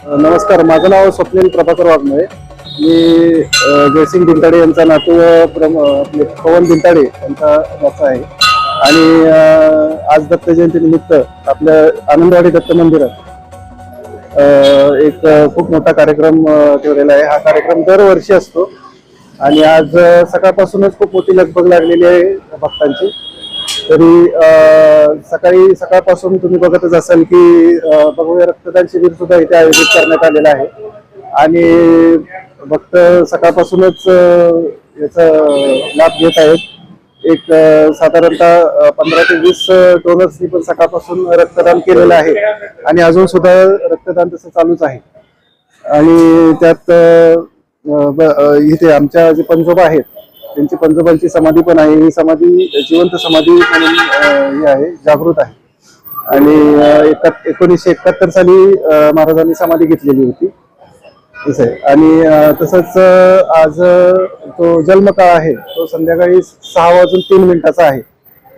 नमस्कार, माझं नाव स्वप्नील प्रभाकर वाघमोळे. मी जयसिंग भिंताडे यांचा नातू पवन भिंताडे यांचा वाचा आहे. आणि आज दत्त जयंती निमित्त आपल्या आनंदवाडी दत्त मंदिरात एक खूप मोठा कार्यक्रम ठेवलेला आहे. हा कार्यक्रम दरवर्षी असतो आणि आज सकाळपासूनच खूप मोठी लगबग लागलेली आहे भक्तांची. तरी सकाळपासून तुम्ही बघतच असाल की भव्य रक्तदान शिबिर सुद्धा इथे आयोजित करण्यात आलेलं आहे आणि भक्त सकाळपासूनच याचा लाभ घेत आहेत. एक साधारणतः 15 ते 20 डोनर्सनी पण सकाळपासून रक्तदान केलेलं आहे आणि अजून सुद्धा रक्तदान तसं चालूच आहे. आणि त्यात इथे आमच्या जे पंजोबा आहेत त्यांची पंजोबांची समाधी पण आहे. ही समाधी जिवंत समाधी म्हणून ही आहे, जागृत आहे. आणि 1971 साली महाराजांनी समाधी घेतलेली होती असं आहे. आणि तसंच आज तो जन्मकाळ आहे तो संध्याकाळी 6:03 आहे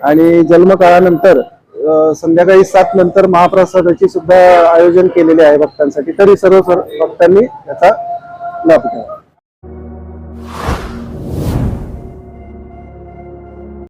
आणि जन्मकाळानंतर संध्याकाळी 7 नंतर महाप्रसादाची सुद्धा आयोजन केलेले आहे भक्तांसाठी. तरी सर्व भक्तांनी याचा लाभ घ्यावा.